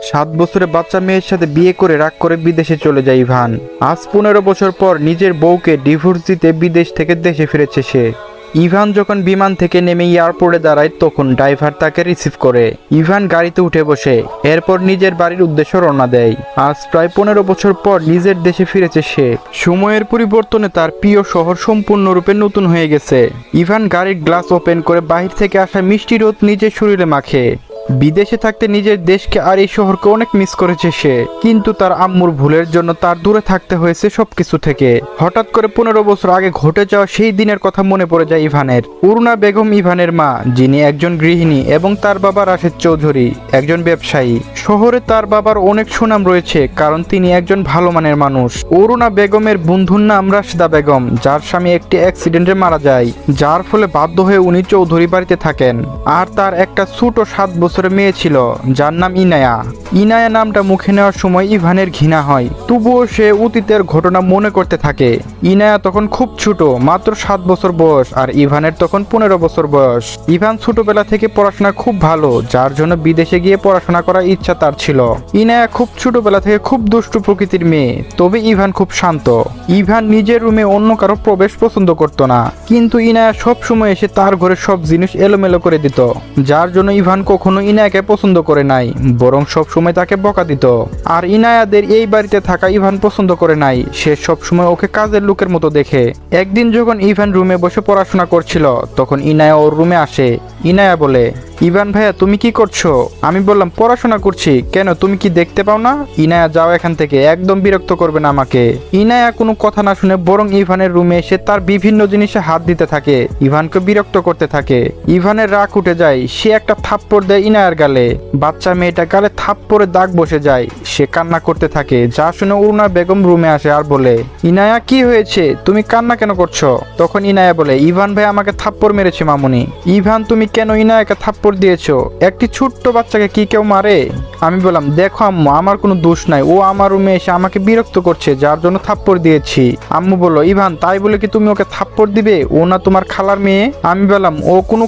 7 বছরের বাচ্চা মেয়ের সাথে বিয়ে করে রাগ করে বিদেশে চলে যায় ইভান। আজ 15 বছর পর নিজের বউকে ডিভোর্স দিতে বিদেশ থেকে দেশে ফিরেছে সে। ইভান যখন বিমান থেকে নেমে এয়ারপোর্টে দাঁড়ায় তখন ড্রাইভার তাকে রিসিভ করে। ইভান গাড়িতে উঠে বসে, এরপর নিজের বাড়ির উদ্দেশ্যে রওনা দেয়। আজ প্রায় 15 বছর পর নিজের দেশে ফিরেছে সে। সময়ের পরিবর্তনে তার প্রিয় শহর সম্পূর্ণরূপে নতুন হয়ে গেছে। ইভান গাড়ির গ্লাস ওপেন করে বাহির থেকে আসা মিষ্টি রোদ নিজের শরীরে মাখে। বিদেশে থাকতে নিজের দেশকে আর এই শহরকে অনেক মিস করেছে সে, কিন্তু তার আম্মুর ভুলের জন্য তার দূরে থাকতে হয়েছে সবকিছু থেকে। হঠাৎ করে 15 বছর আগে ঘটে যাওয়া সেই দিনের কথা মনে পড়ে যায় ইভানের। অরুণা বেগম ইভানের মা, যিনি একজন গৃহিণী, এবং তার বাবা রাশেদ চৌধুরী একজন ব্যবসায়ী। শহরে তার বাবার অনেক সুনাম রয়েছে কারণ তিনি একজন ভালো মানের মানুষ। অরুণা বেগমের বন্ধুর নাম রাশেদা বেগম, যার স্বামী একটি অ্যাক্সিডেন্টে মারা যায়, যার ফলে বাধ্য হয়ে উনি চৌধুরী বাড়িতে থাকেন। আর তার একটা ছোট 7 বছরের মেয়ে ছিল, যার নাম ইনায়া। ইনায়া নামটা মুখে নেওয়ার সময় ইভানের ঘৃণা হয়, তবুও সে অতীতের ঘটনা মনে করতে থাকে। ইনায়া তখন খুব ছোট, মাত্র 7 বছর বয়স, আর ইভানের তখন 15 বছর বয়স। ইভান ছোটবেলা থেকে পড়াশোনা খুব ভালো, যার জন্য বিদেশে গিয়ে পড়াশোনা করার ইচ্ছা তার ছিল। ইনায়া খুব ছোটবেলা থেকে খুব দুষ্টু প্রকৃতির মেয়ে, তবে ইভান খুব শান্ত। ইভান নিজের রুমে অন্য কারো প্রবেশ পছন্দ করত না, কিন্তু ইনায়া সব সময় এসে তার ঘরে সব জিনিস এলোমেলো করে দিত, যার জন্য ইভান কখনো ইনায়াকে পছন্দ করে নাই, বরং সব সময় তাকে বকা দিত। আর ইনায়াদের এই বাড়িতে থাকা ইভান পছন্দ করে নাই, সে সব সময় ওকে কাজের লোকের মতো দেখে। একদিন যখন ইভান রুমে বসে পড়াশোনা করছিল, তখন ইনায়া ওর রুমে আসে। ইনায়া বলে, ইভান ভাইয়া তুমি কি করছো? আমি বললাম পড়াশোনা করছি। কেন, তুমি কি দেখতে পাও না? ইনায়া যাও এখান থেকে, একদম বিরক্ত করবে না আমাকে। ইনায়া কোনো কথা না শুনে বরং ইভানের রুমে এসে তার বিভিন্ন জিনিসে হাত দিতে থাকে, ইভানকে বিরক্ত করতে থাকে। ইভানের রাগ উঠে যায়, সে একটা থাপ্পড় দেয় ইনায়ার গালে। বাচ্চা মেয়েটা গালে থাপ্পড়ে দাগ বসে যায়, সে কান্না করতে থাকে। যা শুনে অরুণা বেগম রুমে আসে আর বলে, ইনায়া কি হয়েছে, তুমি কান্না কেন করছো? তখন ইনায়া বলে, ইভান ভাই আমাকে থাপ্পড় মেরেছে মামুনি। ইভান তুমি কেন ইনায়াকে থাপ্পড় দিয়েছো? একটি ছোট্ট বাচ্চাকে কি কেউ মারে? আমি বললাম, দেখো আম্মু, আমার কোনো দোষ নাই, ও আমার রুমে এসে আমাকে বিরক্ত করছে, যার জন্য থাপ্পড় দিয়েছি। আম্মু বলল, ইভান তাই বলে কি তুমি ওকে থাপ্পড় দিবে? ও না তোমার খালার মেয়ে? আমি বললাম, ও কোনো